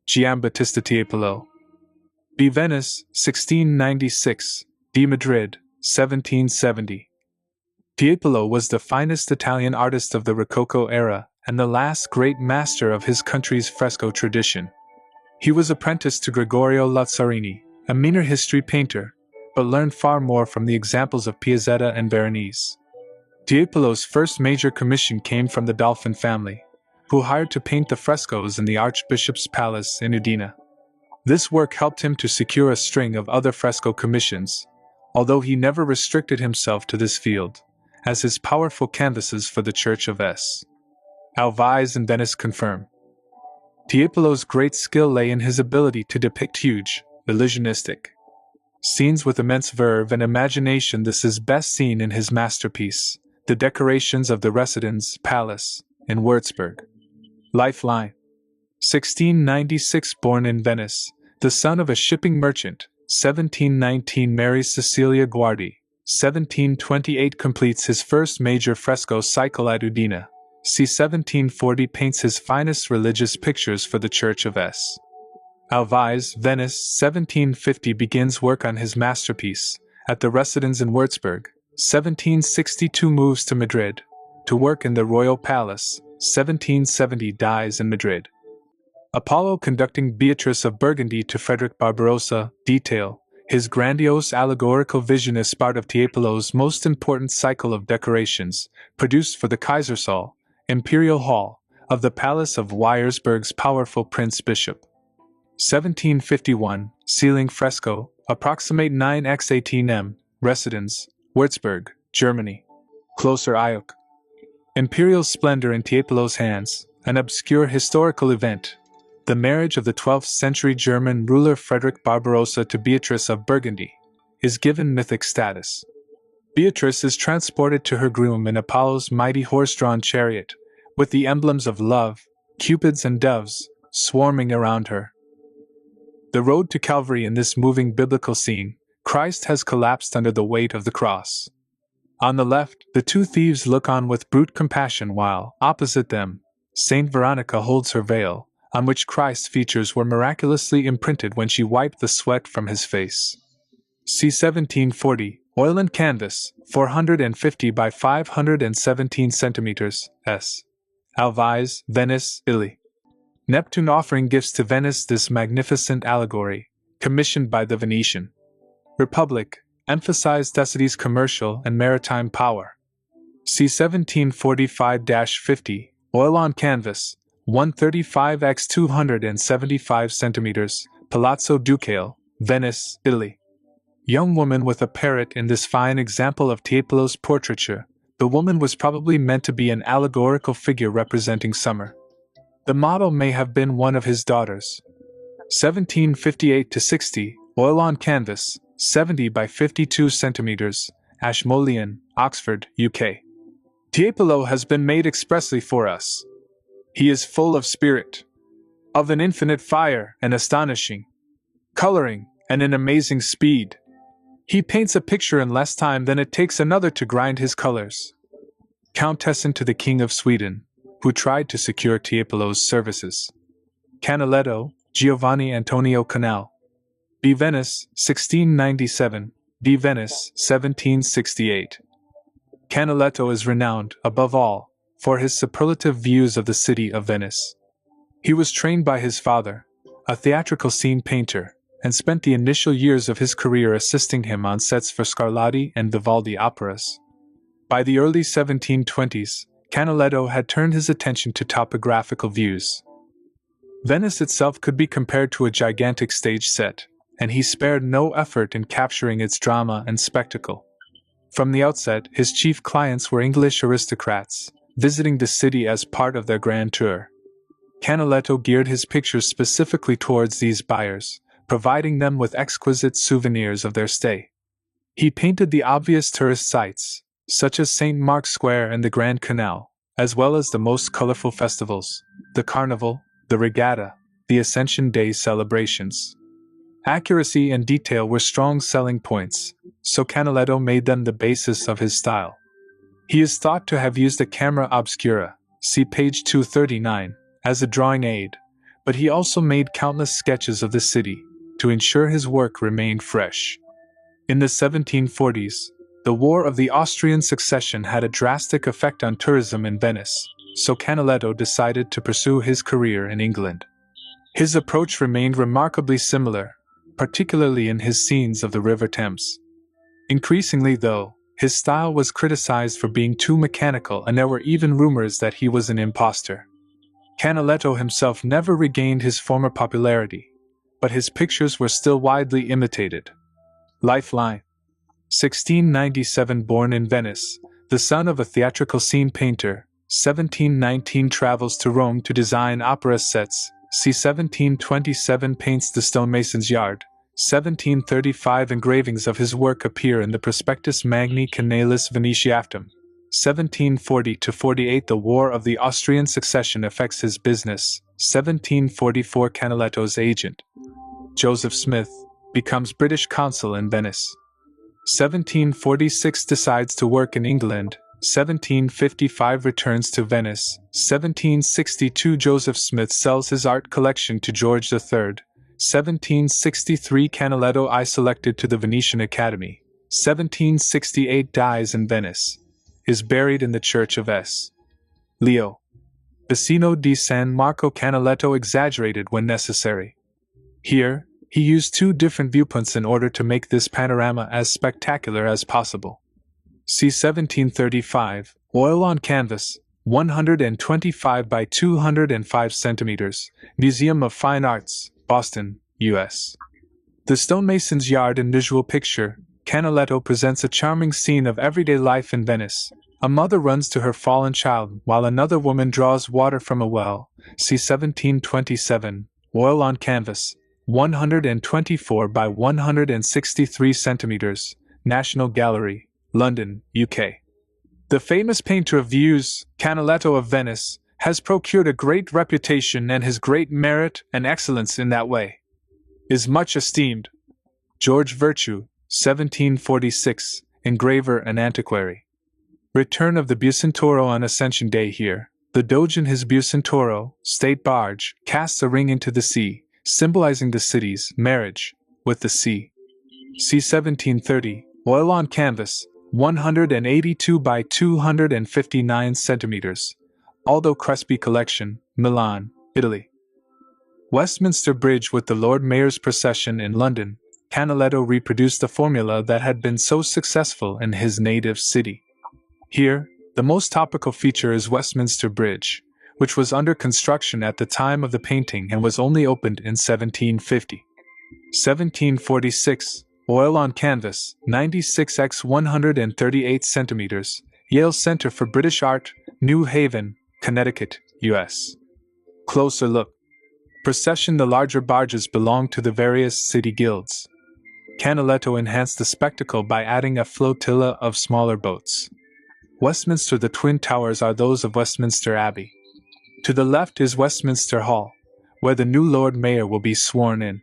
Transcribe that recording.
Giambattista Tiepolo. B. Venice, 1696, D. Madrid, 1770. Tiepolo was the finest Italian artist of the Rococo era and the last great master of his country's fresco tradition. He was apprenticed to Gregorio Lazzarini, a meaner history painter, but learned far more from the examples of Piazzetta and Veronese. Tiepolo's first major commission came from the Dolphin family, who hired to paint the frescoes in the Archbishop's Palace in Udine. This work helped him to secure a string of other fresco commissions, although he never restricted himself to this field, as his powerful canvases for the Church of S. Alvise and Venice confirm. Tiepolo's great skill lay in his ability to depict huge, illusionistic scenes with immense verve and imagination. This is best seen in his masterpiece, The Decorations of the Residence Palace, in Würzburg. Lifeline. 1696. Born in Venice, the son of a shipping merchant, 1719 marries Cecilia Guardi, 1728 completes his first major fresco cycle at Udine, c. 1740 paints his finest religious pictures for the Church of S. Alvise, Venice, 1750 begins work on his masterpiece, at the residence in Würzburg, 1762 moves to Madrid, to work in the Royal Palace, 1770 dies in Madrid. Apollo conducting Beatrice of Burgundy to Frederick Barbarossa, detail, his grandiose allegorical vision is part of Tiepolo's most important cycle of decorations, produced for the Kaisersaal, Imperial Hall, of the Palace of Wiersberg's powerful Prince Bishop. 1751, ceiling fresco, approximate 9x18 m, residence, Würzburg, Germany. Closer Ioc. Imperial splendor in Tiepolo's hands, an obscure historical event. The marriage of the 12th century German ruler Frederick Barbarossa to Beatrice of Burgundy is given mythic status. Beatrice is transported to her groom in Apollo's mighty horse-drawn chariot, with the emblems of love, cupids and doves, swarming around her. The road to Calvary. In this moving biblical scene, Christ has collapsed under the weight of the cross. On the left, the two thieves look on with brute compassion while, opposite them, Saint Veronica holds her veil, on which Christ's features were miraculously imprinted when she wiped the sweat from his face. c. 1740, oil and canvas, 450 by 517 centimeters, s. Alvise, Venice, Italy. Neptune offering gifts to Venice. This magnificent allegory, commissioned by the Venetian Republic, emphasized the city's commercial and maritime power. c. 1745-50, oil on canvas, 135 x 275 centimeters, Palazzo Ducale, Venice, Italy. Young woman with a parrot. In this fine example of Tiepolo's portraiture, the woman was probably meant to be an allegorical figure representing summer. The model may have been one of his daughters. 1758-60, oil on canvas, 70 by 52 centimeters, Ashmolean, Oxford, UK. Tiepolo has been made expressly for us. He is full of spirit, of an infinite fire and astonishing coloring, and an amazing speed. He paints a picture in less time than it takes another to grind his colors. Countesson to the King of Sweden, who tried to secure Tiepolo's services. Canaletto, Giovanni Antonio Canal. B. Venice, 1697, B. Venice, 1768. Canaletto is renowned, above all, for his superlative views of the city of Venice. He was trained by his father, a theatrical scene painter, and spent the initial years of his career assisting him on sets for Scarlatti and Vivaldi operas. By the early 1720s, Canaletto had turned his attention to topographical views. Venice itself could be compared to a gigantic stage set, and he spared no effort in capturing its drama and spectacle. From the outset, his chief clients were English aristocrats, visiting the city as part of their grand tour. Canaletto geared his pictures specifically towards these buyers, providing them with exquisite souvenirs of their stay. He painted the obvious tourist sites, such as St. Mark's Square and the Grand Canal, as well as the most colorful festivals, the Carnival, the Regatta, the Ascension Day celebrations. Accuracy and detail were strong selling points, so Canaletto made them the basis of his style. He is thought to have used a camera obscura, see page 239, as a drawing aid, but he also made countless sketches of the city to ensure his work remained fresh. In the 1740s, the War of the Austrian Succession had a drastic effect on tourism in Venice, so Canaletto decided to pursue his career in England. His approach remained remarkably similar, particularly in his scenes of the River Thames. Increasingly, though, his style was criticized for being too mechanical, and there were even rumors that he was an imposter. Canaletto himself never regained his former popularity, but his pictures were still widely imitated. Lifeline. 1697. Born in Venice, the son of a theatrical scene painter, 1719 travels to Rome to design opera sets, c. 1727 paints the stonemason's yard, 1735 engravings of his work appear in the Prospectus Magni Canalis Venetiatum, 1740–48 The War of the Austrian Succession affects his business, 1744 Canaletto's agent, Joseph Smith, becomes British consul in Venice. 1746 decides to work in England, 1755 returns to Venice, 1762 Joseph Smith sells his art collection to George III, 1763 Canaletto I selected to the Venetian Academy, 1768 dies in Venice, is buried in the church of S. Leo. Vicino di San Marco. Canaletto exaggerated when necessary. Here, he used two different viewpoints in order to make this panorama as spectacular as possible. See 1735, oil on canvas, 125 by 205 centimeters, Museum of Fine Arts, Boston, U.S. The Stonemason's Yard in visual picture, Canaletto presents a charming scene of everyday life in Venice. A mother runs to her fallen child while another woman draws water from a well. See 1727, oil on canvas, 124 by 163 centimeters, National Gallery, London, UK. The famous painter of views, Canaletto of Venice, has procured a great reputation, and his great merit and excellence in that way is much esteemed. George Virtue, 1746, engraver and antiquary. Return of the Bucentoro on Ascension Day. Here, the Doge in his Bucentoro, state barge, casts a ring into the sea, symbolizing the city's marriage with the sea. See 1730, oil on canvas, 182 by 259 centimeters, Aldo Crespi Collection, Milan, Italy. Westminster Bridge with the Lord Mayor's procession in London. Canaletto reproduced the formula that had been so successful in his native city. Here, the most topical feature is Westminster Bridge, which was under construction at the time of the painting and was only opened in 1750. 1746, oil on canvas, 96 x 138 centimeters, Yale Center for British Art, New Haven, Connecticut, U.S. Closer look. Procession. The larger barges belong to the various city guilds. Canaletto enhanced the spectacle by adding a flotilla of smaller boats. Westminster. The twin towers are those of Westminster Abbey. To the left is Westminster Hall, where the new Lord Mayor will be sworn in.